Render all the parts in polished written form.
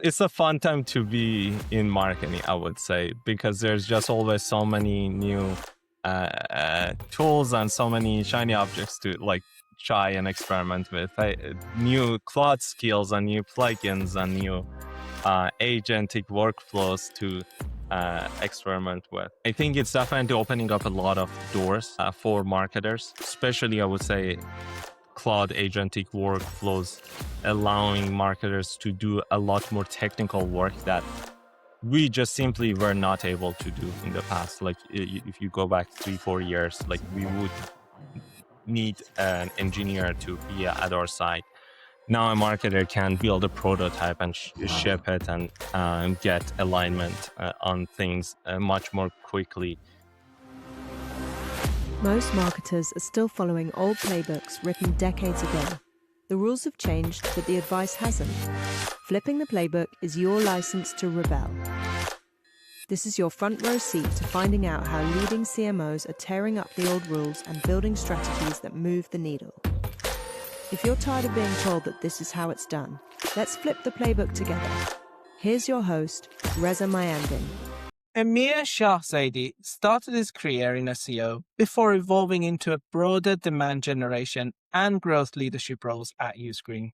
It's a fun time to be in marketing, I would say, because there's just always so many new tools and so many shiny objects to like try and experiment with. New cloud skills and new plugins and new agentic workflows to experiment with. I think it's definitely opening up a lot of doors for marketers, especially I would say cloud agentic workflows, allowing marketers to do a lot more technical work that we just simply were not able to do in the past. Like if you go back 3-4 years, like we would need an engineer to be at our side. Now a marketer can build a prototype and ship it and get alignment on things much more quickly. Most marketers are still following old playbooks written decades ago. The rules have changed, but the advice hasn't. Flipping the Playbook is your license to rebel. This is your front row seat to finding out how leading CMOs are tearing up the old rules and building strategies that move the needle. If you're tired of being told that this is how it's done, let's flip the playbook together. Here's your host, Reza Moaiandin. Amir Shahzeidi started his career in SEO before evolving into a broader demand generation and growth leadership roles at Uscreen.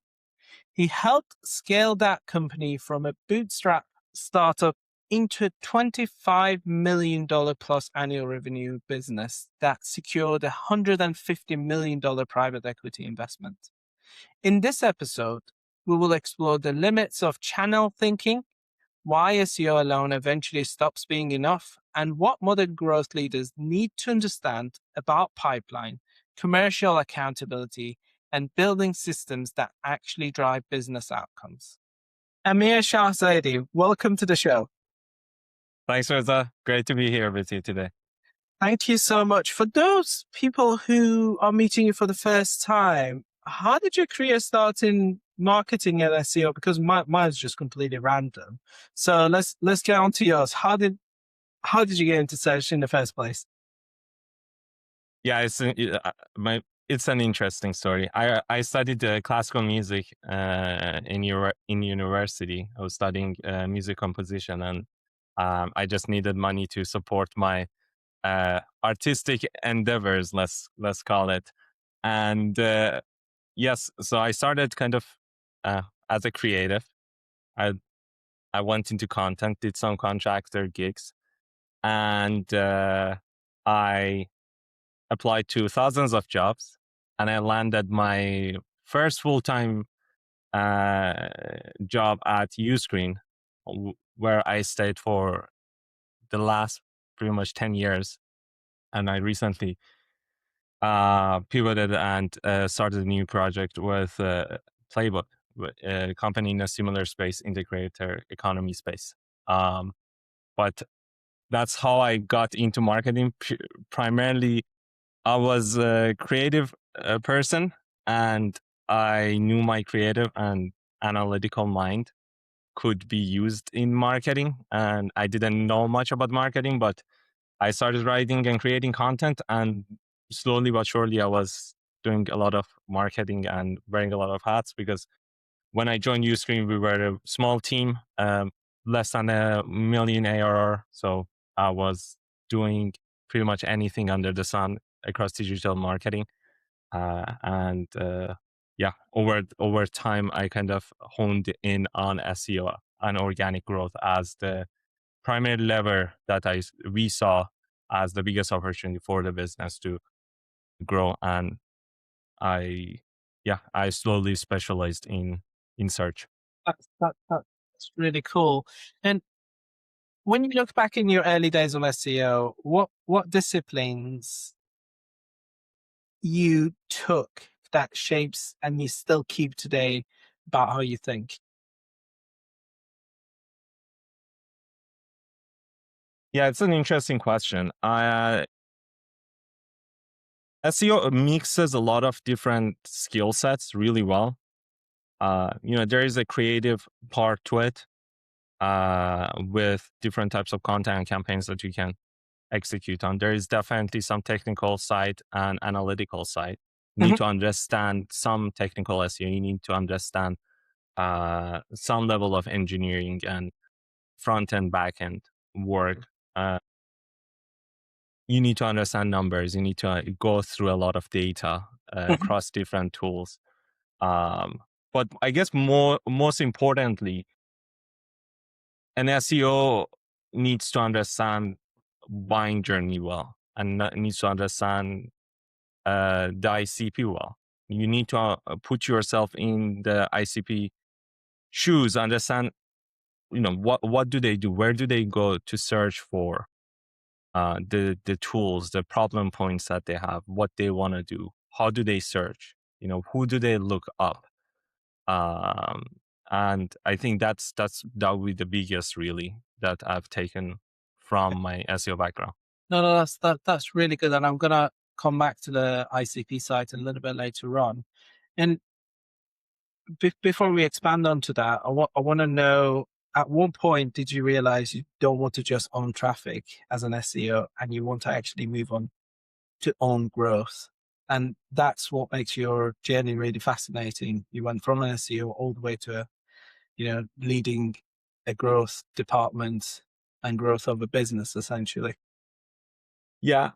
He helped scale that company from a bootstrap startup into a $25 million plus annual revenue business that secured a $150 million private equity investment. In this episode, we will explore the limits of channel thinking, why SEO alone eventually stops being enough, and what modern growth leaders need to understand about pipeline, commercial accountability, and building systems that actually drive business outcomes. Amir Shahzeidi, welcome to the show. Thanks, Reza. Great to be here with you today. Thank you so much. For those people who are meeting you for the first time, how did your career start in marketing and SEO? Because mine's just completely random. So let's get on to yours. How did you get into search in the first place? Yeah, it's an interesting story. I studied classical music in university. I was studying music composition, and I just needed money to support my artistic endeavors, let's call it. And yes, so I started kind of as a creative. I went into content, did some contractor gigs, and I applied to thousands of jobs, and I landed my first full-time job at Uscreen, where I stayed for the last pretty much 10 years. And I recently pivoted and started a new project with Playbook, a company in a similar space, integrator economy space. But that's how I got into marketing. Primarily, I was a creative person, and I knew my creative and analytical mind could be used in marketing. And I didn't know much about marketing, but I started writing and creating content, and slowly but surely I was doing a lot of marketing and wearing a lot of hats, because when I joined Uscreen, we were a small team, less than $1 million ARR. So I was doing pretty much anything under the sun across digital marketing. Over time, I kind of honed in on SEO and organic growth as the primary lever that we saw as the biggest opportunity for the business to grow. And I slowly specialized in search. That's really cool. And when you look back in your early days of SEO, what disciplines you took that shapes and you still keep today about how you think? Yeah, it's an interesting question. SEO mixes a lot of different skill sets really well. There is a creative part to it, with different types of content and campaigns that you can execute on. There is definitely some technical side and analytical side. You need to understand some technical SEO. You need to understand some level of engineering and front end, back end work. You need to understand numbers. You need to go through a lot of data across different tools. But I guess most importantly, an SEO needs to understand buying journey well, and needs to understand the ICP well. You need to put yourself in the ICP shoes, understand, what do they do, where do they go to search for the tools, the problem points that they have, what they want to do, how do they search, who do they look up. And I think that would be the biggest really that I've taken from my SEO background. No, that's really good, and I'm gonna come back to the ICP site a little bit later on. And before we expand onto that, I want to know, at one point, did you realize you don't want to just own traffic as an SEO, and you want to actually move on to own growth? And that's what makes your journey really fascinating. You went from an SEO all the way to, leading a growth department and growth of a business, essentially. Yeah,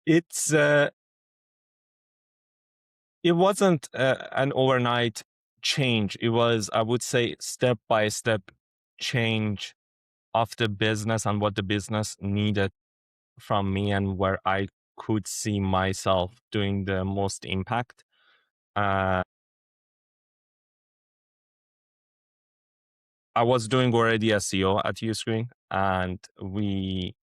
it's it wasn't an overnight change. It was, I would say, step by step change of the business and what the business needed from me and where I could see myself doing the most impact. I was doing already SEO at Uscreen, and we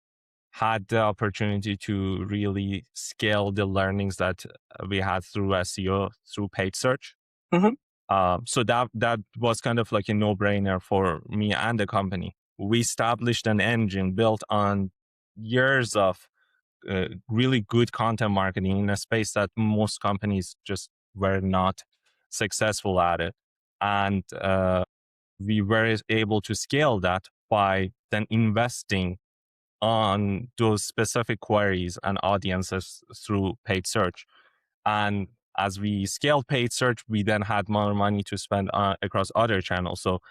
had the opportunity to really scale the learnings that we had through SEO, through paid search. So that was kind of like a no-brainer for me and the company. We established an engine built on years of really good content marketing in a space that most companies just were not successful at it. And we were able to scale that by then investing on those specific queries and audiences through paid search. And as we scaled paid search, we then had more money to spend across other channels. So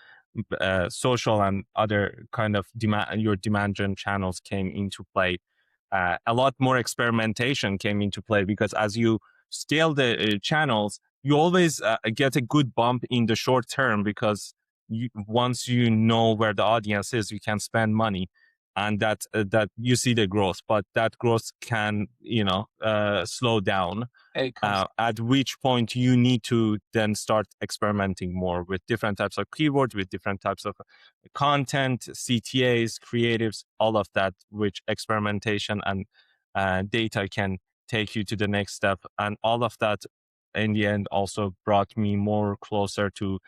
social and other kind of demand gen channels came into play. A lot more experimentation came into play, because as you scale the channels, you always get a good bump in the short term, because once you know where the audience is, you can spend money, and that you see the growth. But that growth can slow down. At which point you need to then start experimenting more with different types of keywords, with different types of content, CTAs, creatives, all of that, which experimentation and data can take you to the next step. And all of that in the end also brought me more closer to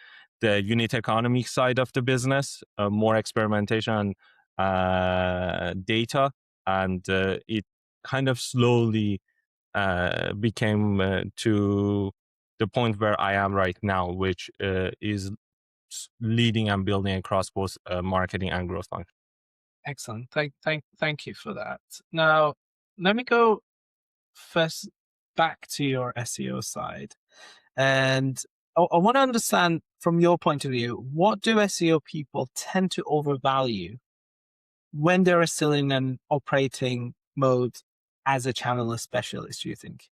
the unit economic side of the business, more experimentation and data. And it kind of slowly became to the point where I am right now, which is leading and building across both marketing and growth function. Excellent. Thank you for that. Now, let me go first back to your SEO side. And I want to understand from your point of view, what do SEO people tend to overvalue when they're still in an operating mode as a channel specialist, do you think?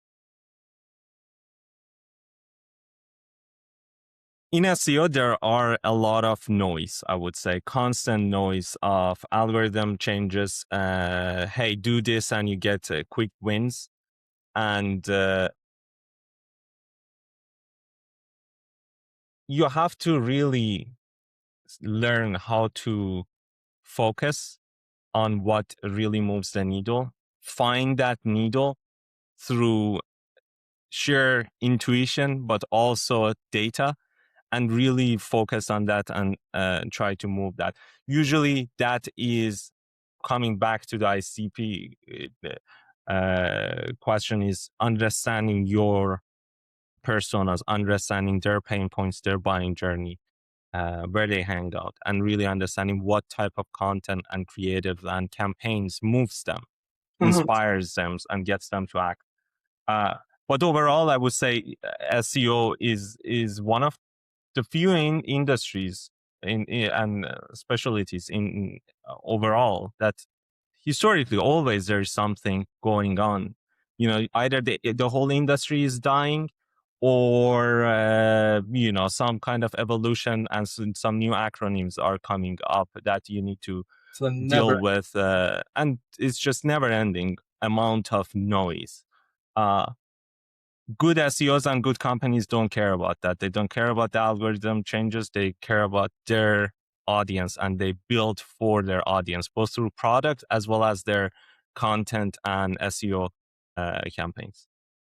In SEO, there are a lot of noise, I would say, constant noise of algorithm changes. Hey, do this and you get quick wins. And you have to really learn how to focus on what really moves the needle, find that needle through sheer intuition, but also data, and really focus on that and try to move that. Usually that is coming back to the ICP. Question is understanding your personas, understanding their pain points, their buying journey, where they hang out, and really understanding what type of content and creative and campaigns moves them, inspires them, and gets them to act. But overall, I would say SEO is one of the few industries and specialties in overall that historically always there's something going on. Either the whole industry is dying, or some kind of evolution and some new acronyms are coming up that you need to So deal never. with, and it's just never ending amount of noise. Good SEOs and good companies don't care about that. They don't care about the algorithm changes. They care about their audience, and they build for their audience, both through product as well as their content and SEO campaigns.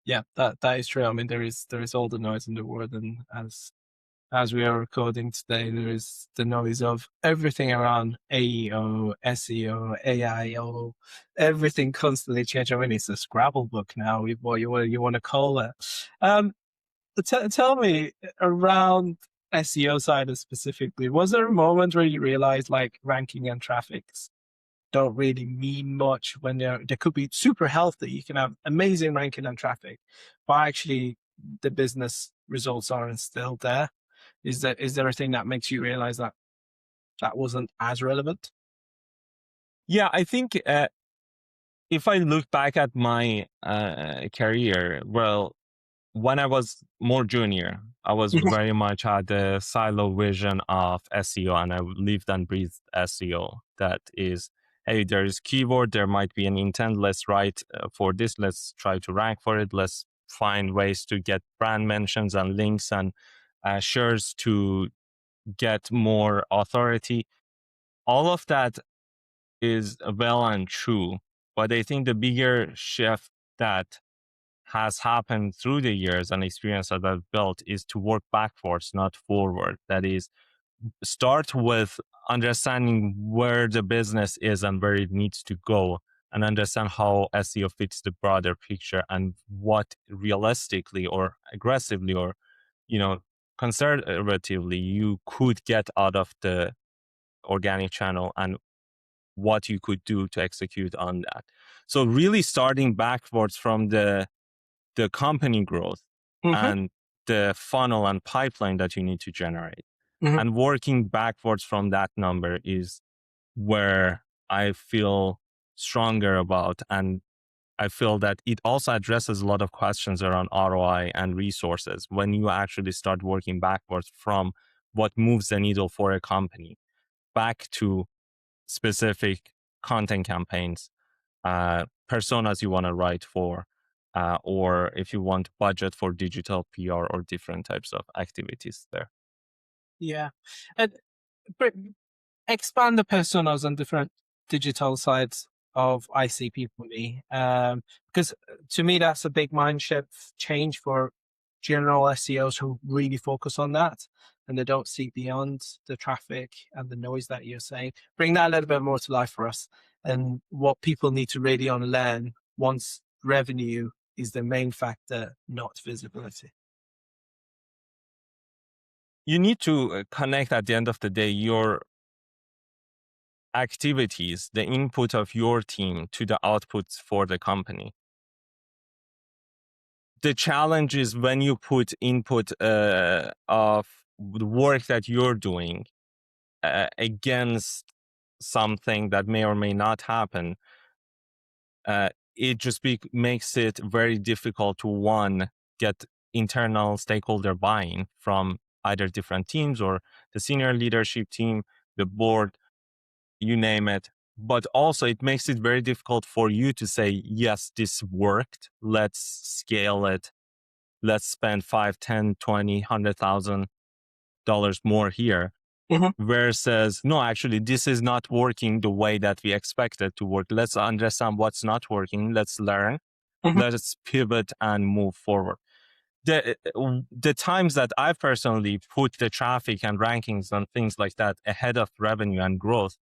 Yeah, that is true. I mean, there is all the noise in the world, and as we are recording today, there is the noise of everything around AEO, SEO, AIO, everything constantly changing. I mean, it's a Scrabble book now, what you want to call it. Tell me, around SEO side specifically, was there a moment where you realized like ranking and traffics don't really mean much when they could be super healthy? You can have amazing ranking and traffic, but actually the business results aren't still there. Is there a thing that makes you realize that that wasn't as relevant? Yeah, I think if I look back at my career, well, when I was more junior, I was very much had the silo vision of SEO, and I lived and breathed SEO. That is, hey, there is keyword, there might be an intent, let's write for this, let's try to rank for it, let's find ways to get brand mentions and links and shares to get more authority. All of that is well and true, but I think the bigger shift that has happened through the years and experience that I've built is to work backwards, not forward. That is, start with understanding where the business is and where it needs to go, and understand how SEO fits the broader picture and what realistically or aggressively or, conservatively you could get out of the organic channel and what you could do to execute on that. So really starting backwards from the company growth Mm-hmm, and the funnel and pipeline that you need to generate, mm-hmm. and working backwards from that number is where I feel stronger about. And I feel that it also addresses a lot of questions around ROI and resources when you actually start working backwards from what moves the needle for a company back to specific content campaigns, personas you want to write for, or if you want budget for digital PR or different types of activities there. Yeah, and expand the personas on different digital sides of ICP for me, because to me that's a big mind shift change for general SEOs who really focus on that and they don't see beyond the traffic and the noise that you're saying. Bring that a little bit more to life for us, and what people need to really unlearn once revenue is the main factor, not visibility. You need to connect at the end of the day your activities, the input of your team to the outputs for the company. The challenge is when you put input of the work that you're doing against something that may or may not happen, it just makes it very difficult to, one, get internal stakeholder buy-in from either different teams or the senior leadership team, the board, you name it. But also it makes it very difficult for you to say, yes, this worked, let's scale it, let's spend 5, 10, 20, $100,000 more here. Mm-hmm. Versus, no, actually, this is not working the way that we expected to work. Let's understand what's not working. Let's learn. Mm-hmm. Let's pivot and move forward. The times that I've personally put the traffic and rankings and things like that ahead of revenue and growth,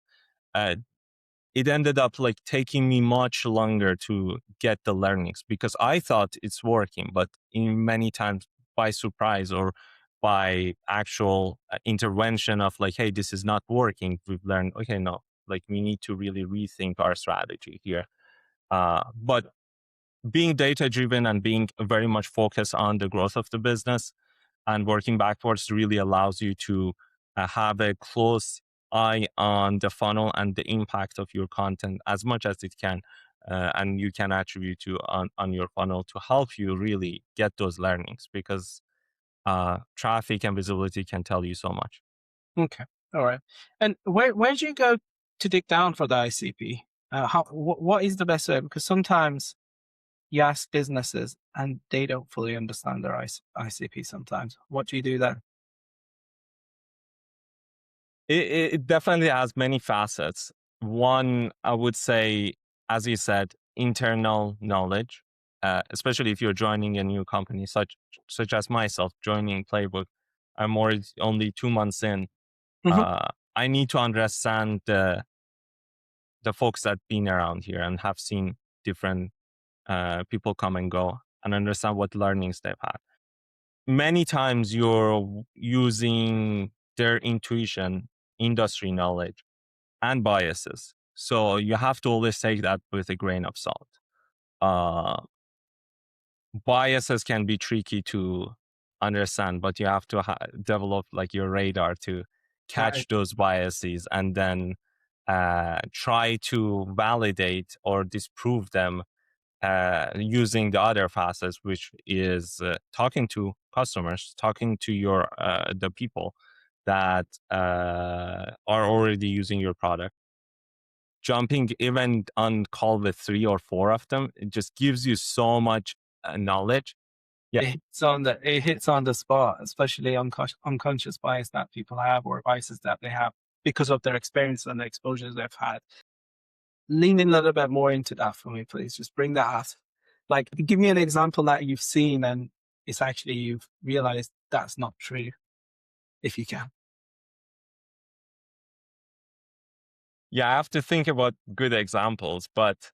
it ended up like taking me much longer to get the learnings because I thought it's working, but in many times by surprise or by actual intervention of like, hey, this is not working, we've learned, okay, no, like we need to really rethink our strategy here. But being data driven and being very much focused on the growth of the business, and working backwards really allows you to have a close eye on the funnel and the impact of your content as much as it can. And you can attribute to on your funnel to help you really get those learnings, because traffic and visibility can tell you so much. Okay. All right. And where do you go to dig down for the ICP? What is the best way? Because sometimes you ask businesses and they don't fully understand their ICP sometimes. What do you do then? It definitely has many facets. One, I would say, as you said, internal knowledge, especially if you're joining a new company, such as myself joining Playbook. I'm only 2 months in. Mhm. I need to understand the folks that been around here and have seen different people come and go, and understand what learnings they've had. Many times you're using their intuition, industry knowledge, and biases. So you have to always take that with a grain of salt. Uh, Biases can be tricky to understand, but you have to develop like your radar to catch Right. those biases, and then try to validate or disprove them using the other facets, which is talking to customers, talking to your the people that are already using your product. Jumping even on call with 3 or 4 of them, it just gives you so much knowledge. Yeah. It hits on the spot, especially unconscious bias that people have or biases that they have because of their experience and the exposures they've had. Lean in a little bit more into that for me, please. Just bring that out. Like, give me an example that you've seen and it's actually you've realized that's not true, if you can. Yeah, I have to think about good examples, but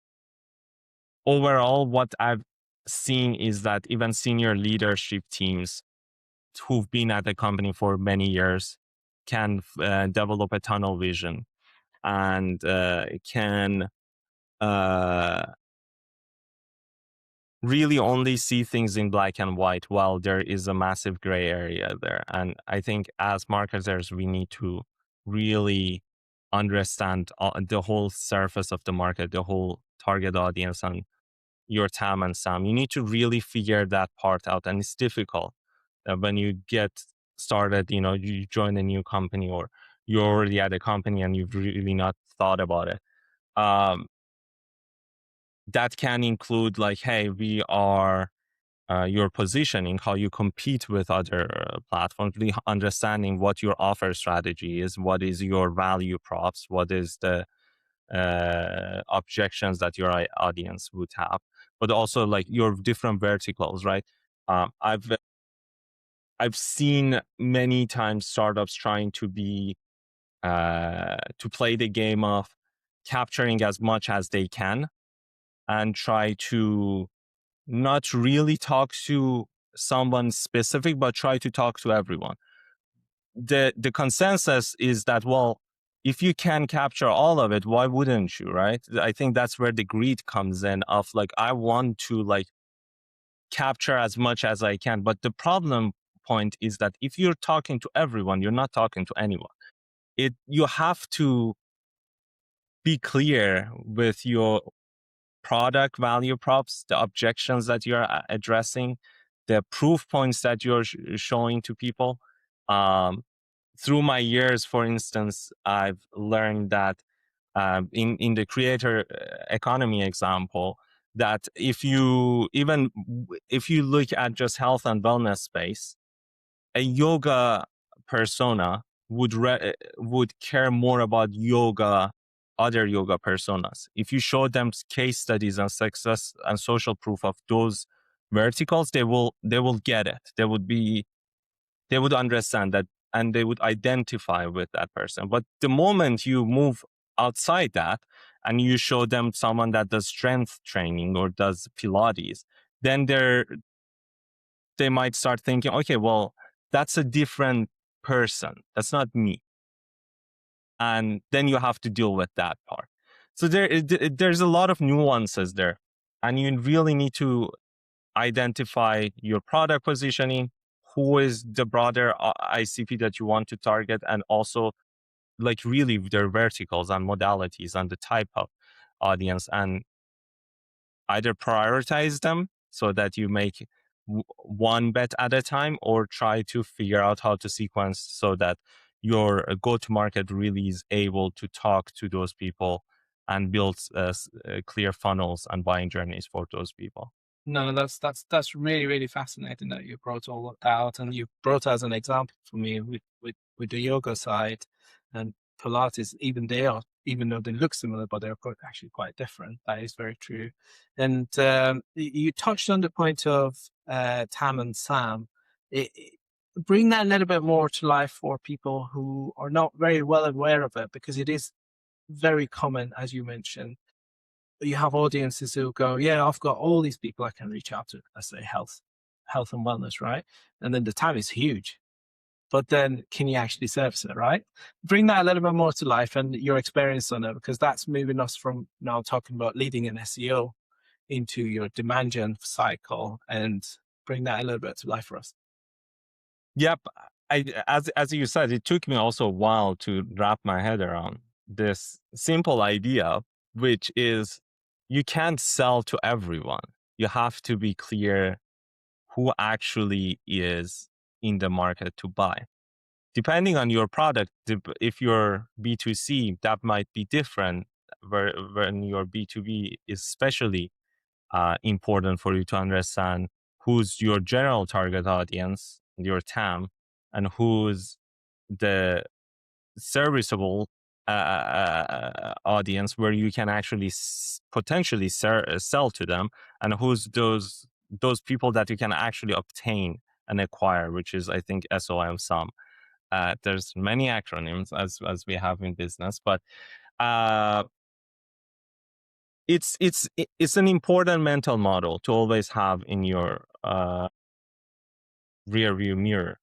overall, what I've seen is that even senior leadership teams who've been at the company for many years can develop a tunnel vision, and can really only see things in black and white, while there is a massive gray area there. And I think as marketers, we need to really understand the whole surface of the market, the whole target audience, and your TAM and SAM. You need to really figure that part out. And it's difficult when you get started, you join a new company, or you're already at a company and you've really not thought about it. That can include like, hey, we are your positioning, how you compete with other platforms, really understanding what your offer strategy is, what is your value props, what is the objections that your audience would have, but also like your different verticals, right? I've seen many times startups trying to be to play the game of capturing as much as they can, and try to not really talk to someone specific, but try to talk to everyone. The consensus is that, well, if you can capture all of it, why wouldn't you, right? I think that's where the greed comes in of like, I want to like capture as much as I can. But the problem point is that if you're talking to everyone, you're not talking to anyone. You have to be clear with your product value props, the objections that you're addressing, the proof points that you're showing to people. Through my years, for instance, I've learned that in the creator economy example, that if you look at just health and wellness space, a yoga persona would care more about other yoga personas. If you show them case studies and success and social proof of those verticals, they will get it. They would understand that, and they would identify with that person. But the moment you move outside that and you show them someone that does strength training or does Pilates, then they might start thinking, okay, well, that's a different person. That's not me. And then you have to deal with that part. So there's a lot of nuances there. And you really need to identify your product positioning, who is the broader ICP that you want to target, and also like really their verticals and modalities and the type of audience, and either prioritize them so that you make one bet at a time, or try to figure out how to sequence so that your go-to-market really is able to talk to those people and build clear funnels and buying journeys for those people. No, that's really, really fascinating that you brought all that out, and you brought as an example for me with the yoga side and Pilates. Even though they look similar, but they're actually quite different. That is very true. And you touched on the point of Tam and Sam. Bring that a little bit more to life for people who are not very well aware of it, because it is very common, as you mentioned. You have audiences who go, yeah, I've got all these people I can reach out to, let's say health and wellness, right? And then the time is huge, but then can you actually service it, right? Bring that a little bit more to life and your experience on it, because that's moving us from now talking about leading an SEO into your demand gen cycle, and bring that a little bit to life for us. Yep. As you said, it took me also a while to wrap my head around this simple idea, which is you can't sell to everyone. You have to be clear who actually is in the market to buy. Depending on your product, if you're B2C, that might be different. When your B2B is especially important for you to understand who's your general target audience, your TAM, and who's the serviceable audience where you can actually potentially sell to them, and who's those people that you can actually obtain and acquire, which is, I think, SOM SOM. There's many acronyms as we have in business, but it's an important mental model to always have in your rear view mirror,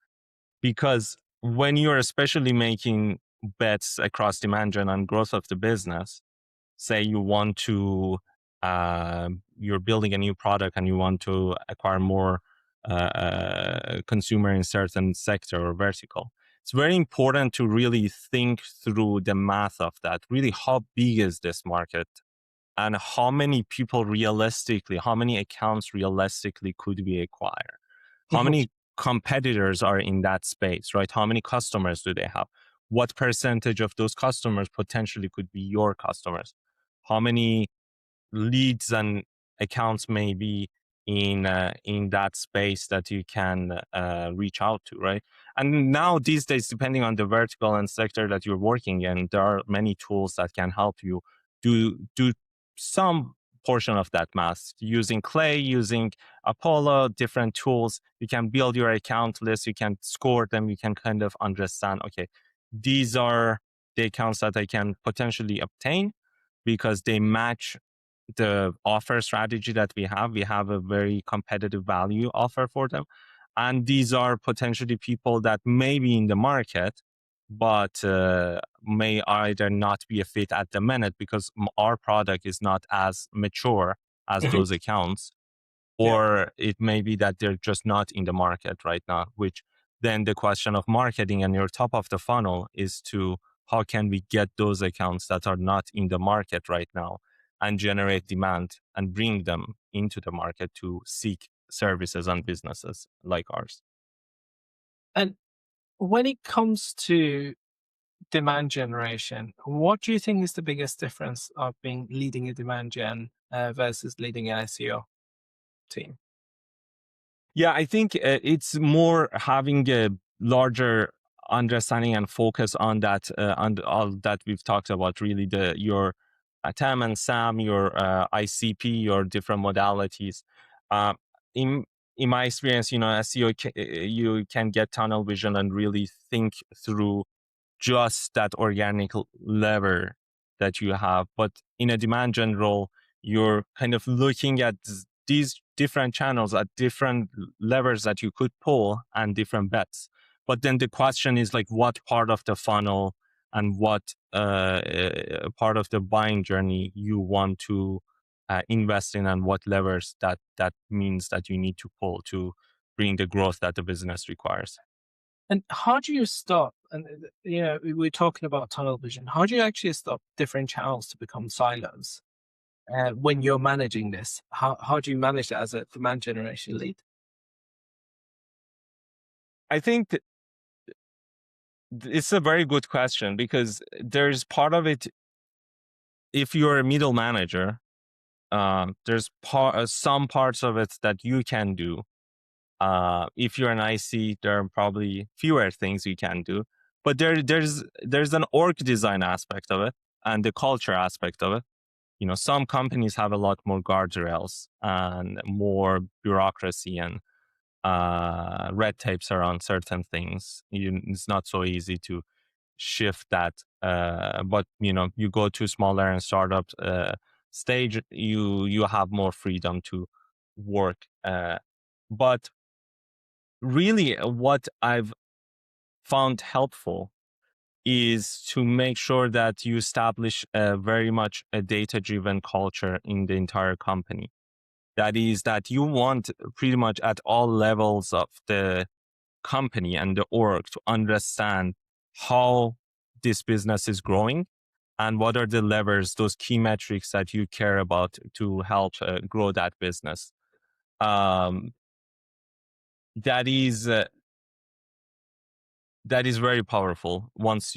because when you're especially making bets across demand gen and growth of the business, say you want to you're building a new product and you want to acquire more consumer in certain sector or vertical, it's very important to really think through the math of that. Really, how big is this market, and how many people realistically, how many accounts realistically could we acquire? How many competitors are in that space, right? How many customers do they have? What percentage of those customers potentially could be your customers? How many leads and accounts may be in that space that you can reach out to, right? And now these days, depending on the vertical and sector that you're working in, there are many tools that can help you do some portion of that math using Clay, using Apollo, different tools. You can build your account list, you can score them, you can kind of understand, okay, these are the accounts that I can potentially obtain because they match the offer strategy that we have. We have a very competitive value offer for them. And these are potentially people that may be in the market, but may either not be a fit at the minute because our product is not as mature as those accounts, or it may be that they're just not in the market right now, which then the question of marketing and your top of the funnel is to how can we get those accounts that are not in the market right now and generate demand and bring them into the market to seek services and businesses like ours. And when it comes to demand generation, what do you think is the biggest difference of leading a demand gen versus leading an SEO team? Yeah, I think it's more having a larger understanding and focus on that, on all that we've talked about. Really, your TAM and SAM, your ICP, your different modalities. Uh, in in my experience, SEO, you can get tunnel vision and really think through just that organic lever that you have. But in a demand gen role, you're kind of looking at these different channels, at different levers that you could pull and different bets. But then the question is like, what part of the funnel and what part of the buying journey you want to invest in, and what levers that means that you need to pull to bring the growth that the business requires. And how do you stop? And we're talking about tunnel vision. How do you actually stop different channels to become silos when you're managing this? How do you manage that as a demand generation lead? I think it's a very good question, because there's part of it. If you're a middle manager, there's some parts of it that you can do. If you're an IC, there are probably fewer things you can do. But there's an org design aspect of it and the culture aspect of it. Some companies have a lot more guardrails and more bureaucracy and red tapes around certain things. It's not so easy to shift that. But you go to smaller and startup stage, you have more freedom to work. But really, what I've found helpful is to make sure that you establish very much a data-driven culture in the entire company. That is, that you want pretty much at all levels of the company and the org to understand how this business is growing and what are the levers, those key metrics that you care about to help grow that business. That is very powerful. Once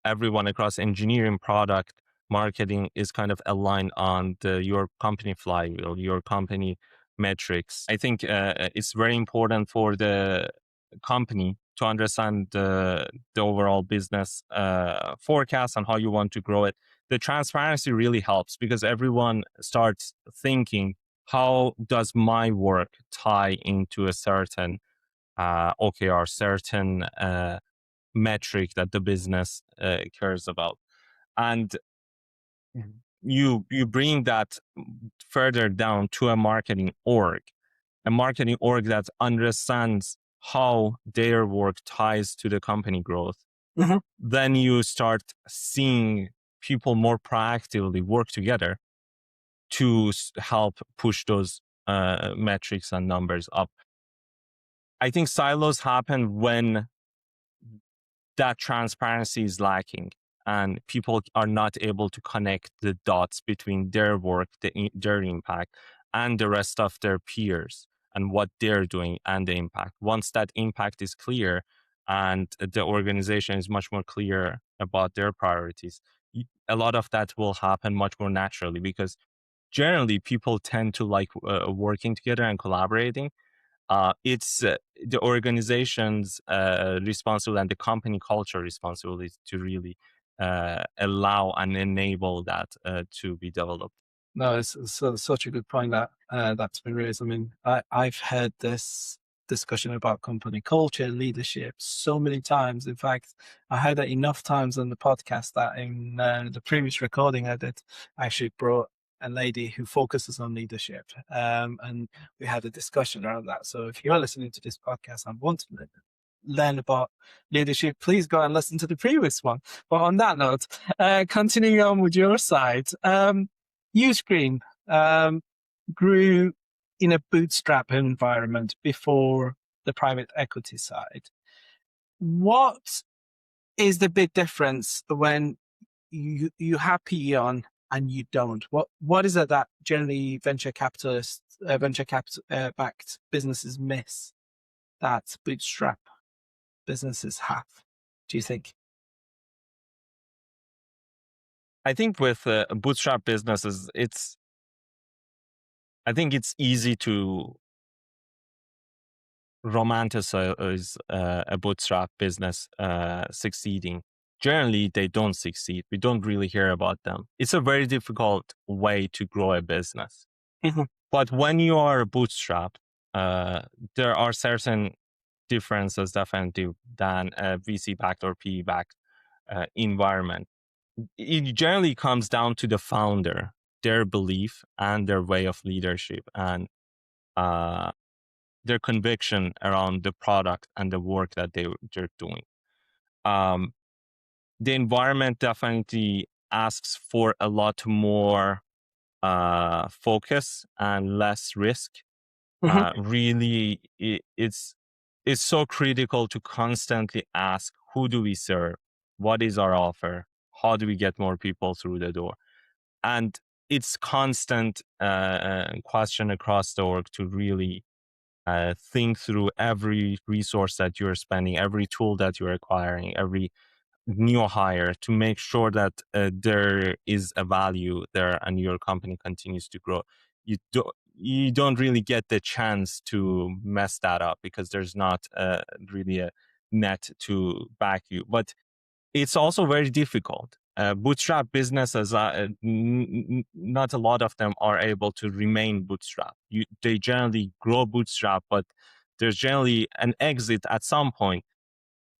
everyone across engineering, product, marketing is kind of aligned on your company flywheel, your company metrics. I think it's very important for the company to understand the overall business forecast and how you want to grow it. The transparency really helps, because everyone starts thinking, how does my work tie into a certain OKR, certain metric that the business cares about? And you bring that further down to a marketing org that understands how their work ties to the company growth. Mm-hmm. Then you start seeing people more proactively work together to help push those metrics and numbers up. I think silos happen when that transparency is lacking and people are not able to connect the dots between their work, their impact, and the rest of their peers and what they're doing and the impact. Once that impact is clear and the organization is much more clear about their priorities, a lot of that will happen much more naturally, because generally people tend to like working together and collaborating. It's the organization's responsibility and the company culture responsibility to really allow and enable that to be developed. No, it's such a good point that's been raised. I mean, I've heard this discussion about company culture, leadership so many times. In fact, I heard that enough times on the podcast that in the previous recording I did, I actually brought a lady who focuses on leadership, and we had a discussion around that. So if you're listening to this podcast and want to learn about leadership, please go and listen to the previous one. But on that note, continuing on with your side, Uscreen grew in a bootstrap environment before the private equity side. What is the big difference when you have PE on and you don't? What is it that generally venture capital backed businesses miss that bootstrap businesses have, do you think? I think with bootstrap businesses, I think it's easy to romanticize a bootstrap business succeeding. Generally, they don't succeed. We don't really hear about them. It's a very difficult way to grow a business. Mm-hmm. But when you are bootstrapped, there are certain differences definitely than a VC-backed or PE-backed environment. It generally comes down to the founder, their belief and their way of leadership, and their conviction around the product and the work that they're doing. The environment definitely asks for a lot more focus and less risk. really, it's so critical to constantly ask, who do we serve? What is our offer? How do we get more people through the door? And it's constant question across the org to really think through every resource that you're spending, every tool that you're acquiring, every new hire, to make sure that there is a value there and your company continues to grow. You don't really get the chance to mess that up because there's not really a net to back you. But it's also very difficult. Bootstrap businesses, not a lot of them are able to remain bootstrap. They generally grow bootstrap, but there's generally an exit at some point.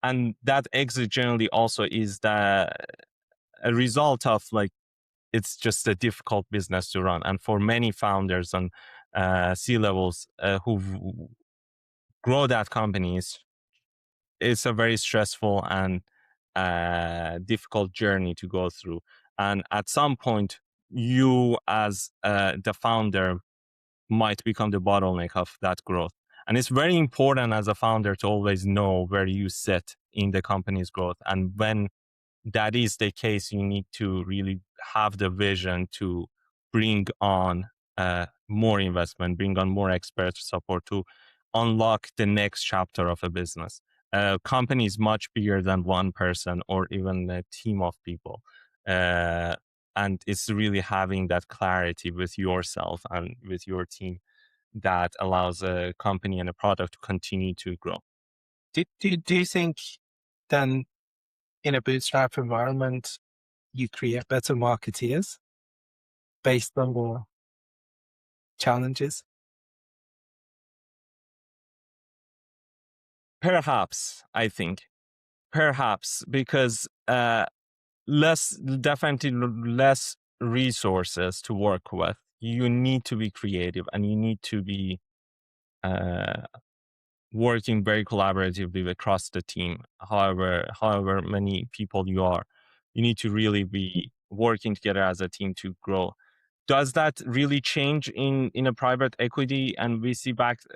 And that exit generally also is a result of, like, it's just a difficult business to run. And for many founders and C-levels who grow that companies, it's a very stressful and difficult journey to go through. And at some point, you as the founder might become the bottleneck of that growth. And it's very important as a founder to always know where you sit in the company's growth. And when that is the case, you need to really have the vision to bring on more investment, bring on more expert support to unlock the next chapter of a business. A company is much bigger than one person or even a team of people. And it's really having that clarity with yourself and with your team that allows a company and a product to continue to grow. Do you think then in a bootstrap environment, you create better marketeers based on the challenges? Perhaps, I think. Perhaps, because definitely less resources to work with. You need to be creative and you need to be working very collaboratively across the team. However many people you are, you need to really be working together as a team to grow. Does that really change in a private equity and VC backed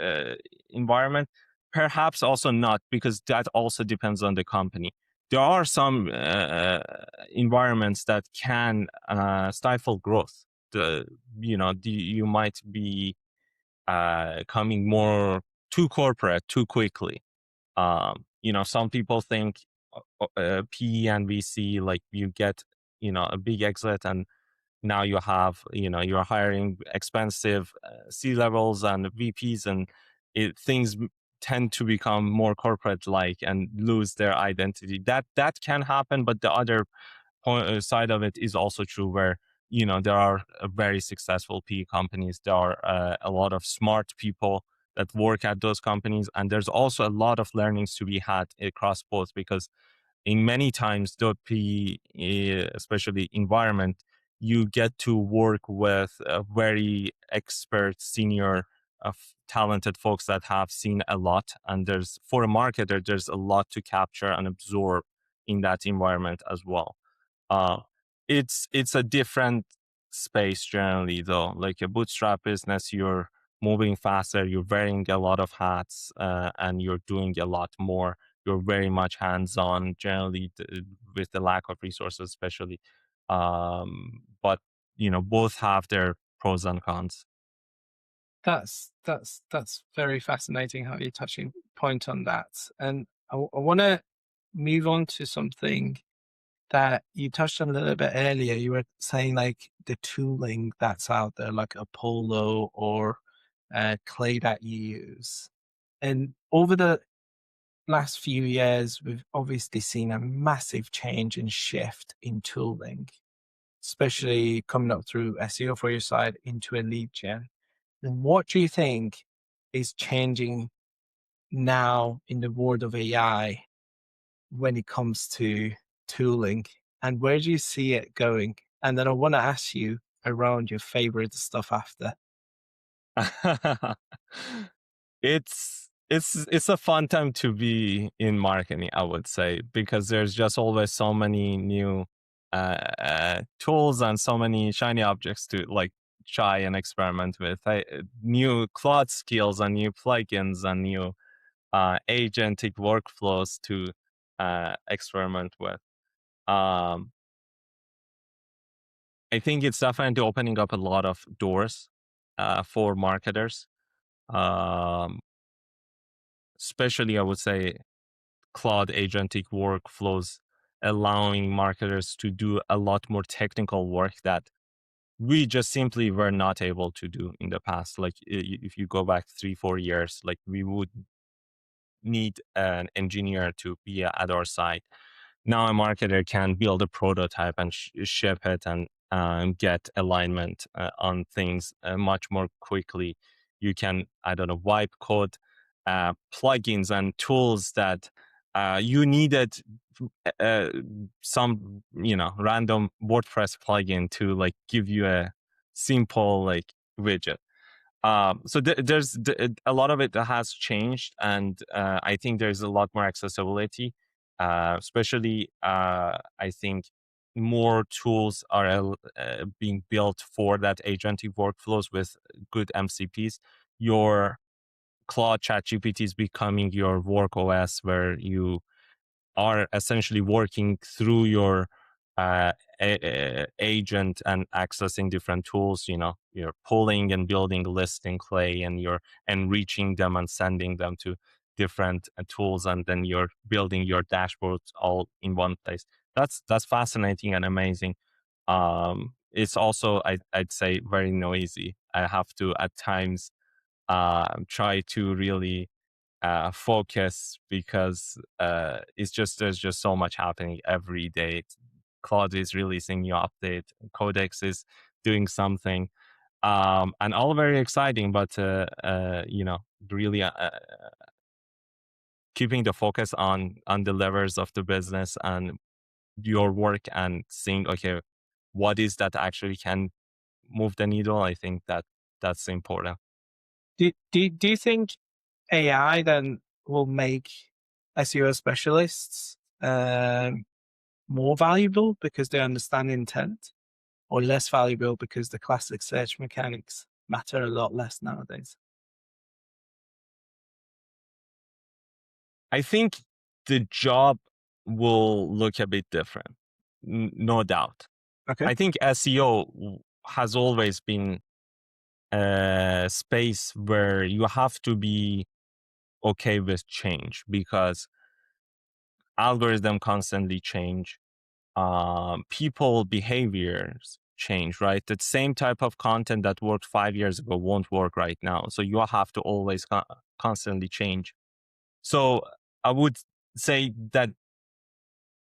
environment? Perhaps also not, because that also depends on the company. There are some environments that can stifle growth. You might be coming more too corporate too quickly. Some people think PE and VC, like, you get a big exit and now you have you're hiring expensive C-levels and VPs, and things tend to become more corporate like and lose their identity. That can happen, but the other side of it is also true, where there are very successful PE companies. There are a lot of smart people that work at those companies, and there's also a lot of learnings to be had across both, because in many times the PE, especially environment, you get to work with very expert, senior, talented folks that have seen a lot. And for a marketer, there's a lot to capture and absorb in that environment as well. It's a different space generally, though. Like a bootstrap business, you're moving faster, you're wearing a lot of hats, and you're doing a lot more. You're very much hands-on generally, with the lack of resources, especially. But both have their pros and cons. That's very fascinating how you're touching point on that. And I want to move on to something that you touched on a little bit earlier. You were saying, like, the tooling that's out there, like Apollo or Clay that you use. And over the last few years, we've obviously seen a massive change and shift in tooling, especially coming up through SEO for your side into a lead gen. And what do you think is changing now in the world of AI when it comes to tooling, and where do you see it going? And then I want to ask you around your favorite stuff after. It's a fun time to be in marketing, I would say, because there's just always so many new tools and so many shiny objects to, like, try and experiment with. New Claude skills and new plugins and new agentic workflows to experiment with. I think it's definitely opening up a lot of doors for marketers, especially I would say cloud agentic workflows, allowing marketers to do a lot more technical work that we just simply were not able to do in the past. Like if you go back 3-4 years, like we would need an engineer to be at our side. Now a marketer can build a prototype and ship it and get alignment on things much more quickly. You can, I don't know, wipe code plugins and tools that you needed some, random WordPress plugin to like give you a simple like widget. So there's a lot of it that has changed, and I think there's a lot more accessibility. Especially, I think more tools are being built for that agentic workflows with good MCPs. Your Claude ChatGPT is becoming your work OS, where you are essentially working through your agent and accessing different tools. You're pulling and building lists in Clay, and you're enriching them and sending them to different tools, and then you're building your dashboards all in one place. That's fascinating and amazing. It's also, I'd say, very noisy. I have to at times try to really focus, because it's just, there's just so much happening every day. Claude is releasing new update, Codex is doing something, and all very exciting. But really keeping the focus on the levers of the business and your work, and seeing, okay, what is that actually can move the needle. I think that's important. Do you think AI then will make SEO specialists more valuable because they understand intent, or less valuable because the classic search mechanics matter a lot less nowadays? I think the job will look a bit different, no doubt. Okay. I think SEO has always been a space where you have to be okay with change, because algorithms constantly change. People behaviors change, right? The same type of content that worked 5 years ago won't work right now. So you have to always constantly change. So I would say that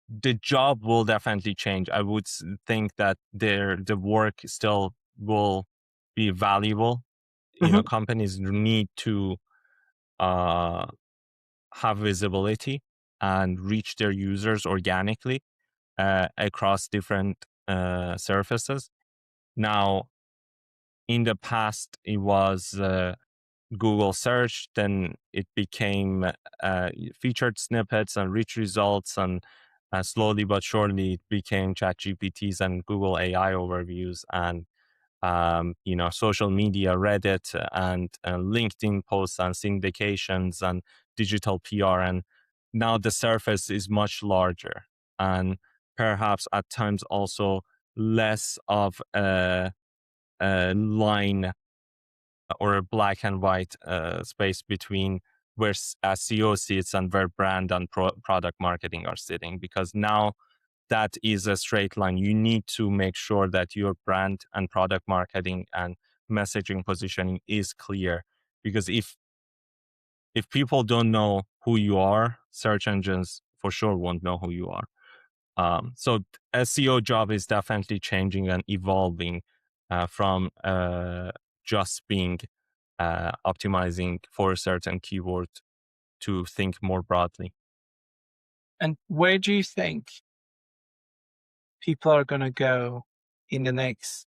the job will definitely change. I would think that the work still will be valuable. Companies need to have visibility and reach their users organically across different surfaces. Now, in the past, it was Google search, then it became featured snippets and rich results, and slowly but surely it became ChatGPTs and Google AI overviews, and social media, Reddit, and LinkedIn posts and syndications and digital PR. And now the surface is much larger, and perhaps at times also less of a line or a black and white space between where SEO sits and where brand and product marketing are sitting, because now that is a straight line. You need to make sure that your brand and product marketing and messaging positioning is clear, because if people don't know who you are, search engines for sure won't know who you are. So SEO job is definitely changing and evolving from just being optimizing for a certain keyword to think more broadly. And where do you think people are going to go in the next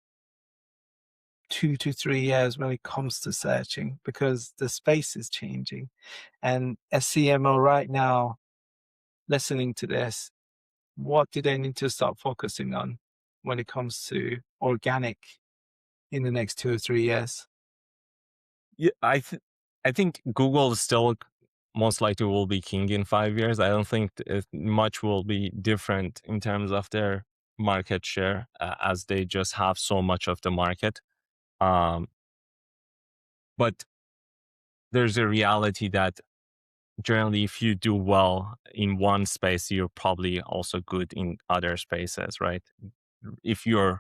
2 to 3 years when it comes to searching? Because the space is changing. And a CMO right now listening to this, what do they need to start focusing on when it comes to organic in the next 2 or 3 years? Yeah, I think Google still most likely will be king in 5 years. I don't think much will be different in terms of their market share, as they just have so much of the market. But there's a reality that generally, if you do well in one space, you're probably also good in other spaces, right? If you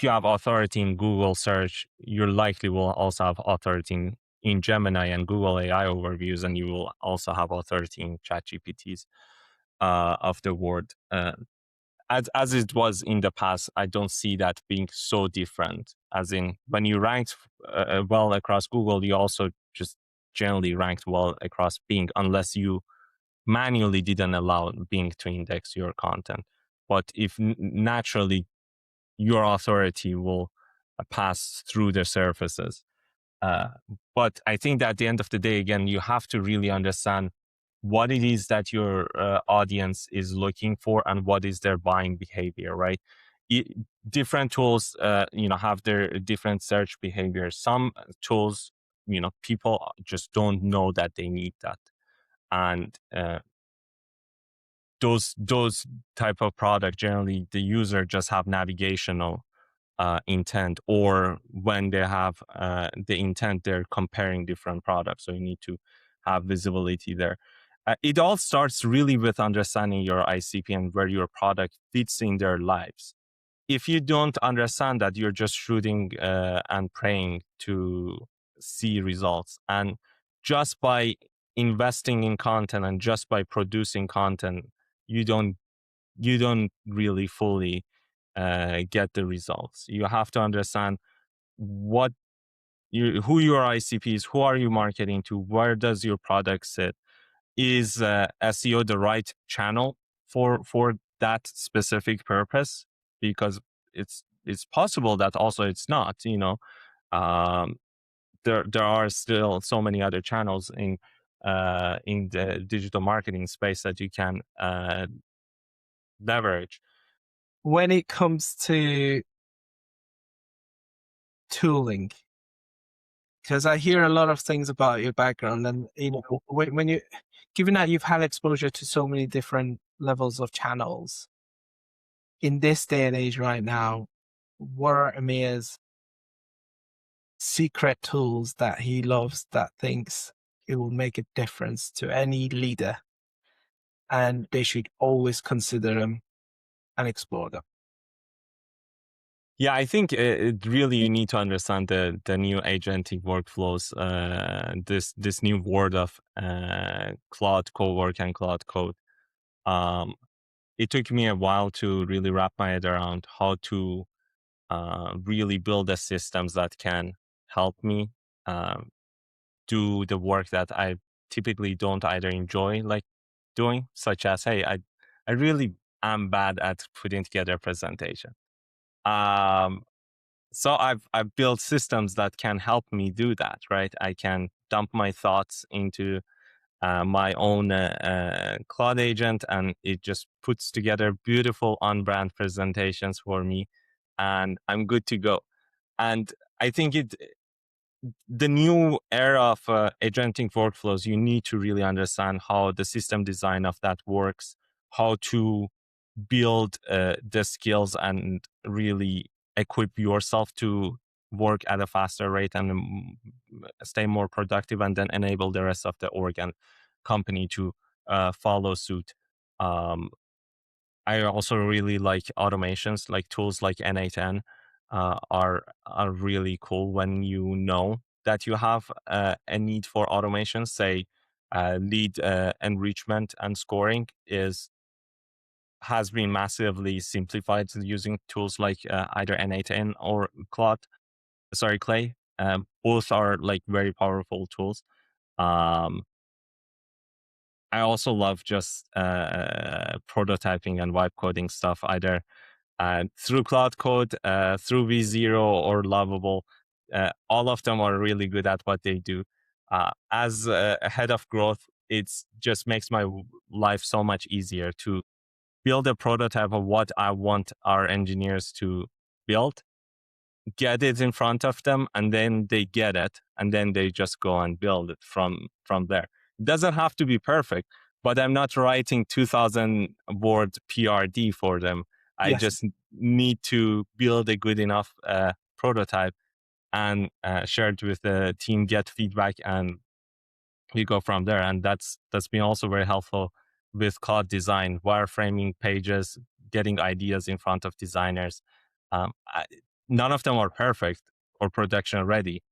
have authority in Google search, you likely will also have authority in Gemini and Google AI overviews, and you will also have authority in ChatGPTs of the world. As it was in the past, I don't see that being so different. As in, when you ranked well across Google, you also just generally ranked well across Bing, unless you manually didn't allow Bing to index your content. But if naturally your authority will pass through the surfaces. Uh, but I think that at the end of the day, again, you have to really understand what it is that your audience is looking for and what is their buying behavior, right? Different tools, have their different search behaviors. Some tools, people just don't know that they need that, and those type of product, generally the user just have navigational intent, or when they have the intent, they're comparing different products. So you need to have visibility there. It all starts really with understanding your ICP and where your product fits in their lives. If you don't understand that, you're just shooting and praying to see results. And just by investing in content and just by producing content, you don't really fully get the results. You have to understand who your ICP is, who are you marketing to, where does your product sit, is SEO the right channel for that specific purpose? Because it's possible that also it's not. Um, there are still so many other channels in the digital marketing space that you can leverage. When it comes to tooling, because I hear a lot of things about your background, and when you, given that you've had exposure to so many different levels of channels in this day and age right now, what are Amir's secret tools that he loves, that thinks it will make a difference to any leader, and they should always consider them and explore them? Yeah, I think it really, you need to understand the new agentic workflows, this new world of cloud co-work and cloud code. It took me a while to really wrap my head around how to really build the systems that can help me do the work that I typically don't either enjoy like doing, such as, hey, I really am bad at putting together a presentation. So I've built systems that can help me do that, right? I can dump my thoughts into my own cloud agent, and it just puts together beautiful on-brand presentations for me, and I'm good to go. And I think the new era of agentic workflows, you need to really understand how the system design of that works, how to build the skills and really equip yourself to work at a faster rate and stay more productive, and then enable the rest of the org and company to follow suit. I also really like automations, like tools like N8N are really cool when you know that you have a need for automation. Say lead enrichment and scoring has been massively simplified using tools like either N8N or Clay. Both are like very powerful tools. Um, I also love just prototyping and vibe coding stuff, either through Cloud Code, through V0 or Lovable. All of them are really good at what they do. As a head of growth, it just makes my life so much easier to build a prototype of what I want our engineers to build, get it in front of them, and then they get it, and then they just go and build it from there. It doesn't have to be perfect, but I'm not writing 2,000 word PRD for them. I Yes. just need to build a good enough prototype and share it with the team, get feedback, and we go from there. And that's been also very helpful with code design, wireframing pages, getting ideas in front of designers. None of them are perfect or production ready.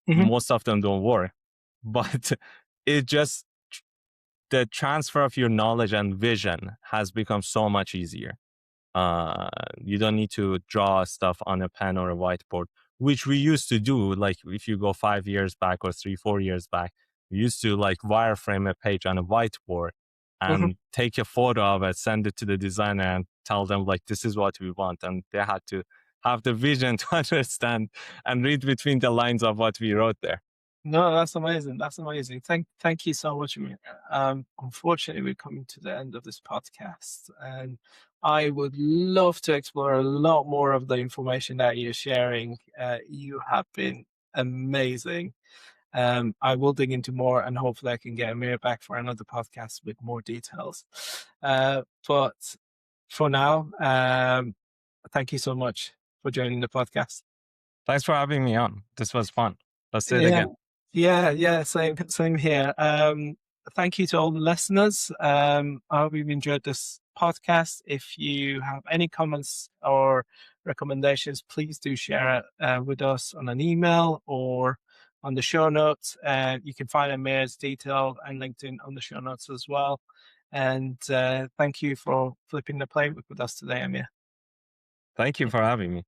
Mhm. Most of them don't work, but it just, the transfer of your knowledge and vision has become so much easier. You don't need to draw stuff on a pen or a whiteboard, which we used to do. Like if you go 5 years back or 3-4 years back, we used to like wireframe a page on a whiteboard Mhm. and take a photo of it, send it to the designer and tell them like, this is what we want. And they had to have the vision to understand and read between the lines of what we wrote there. No, that's amazing. That's amazing. Thank you so much, Amir. Unfortunately, we're coming to the end of this podcast, and I would love to explore a lot more of the information that you're sharing. You have been amazing. I will dig into more, and hopefully, I can get Amir back for another podcast with more details. But for now, thank you so much for joining the podcast. Thanks for having me on. This was fun. Let's do it Yeah, again. yeah, same here. Thank you to all the listeners. I hope you've enjoyed this podcast. If you have any comments or recommendations, please do share it with us on an email or on the show notes. You can find Amir's detail and LinkedIn on the show notes as well. And thank you for flipping the playbook with us today, Amir. Thank you for having me.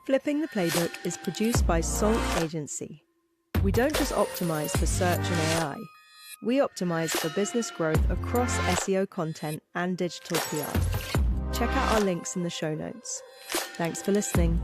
Flipping the Playbook is produced by SALT.agency. We don't just optimize for search and AI. We optimize for business growth across SEO content and digital PR. Check out our links in the show notes. Thanks for listening.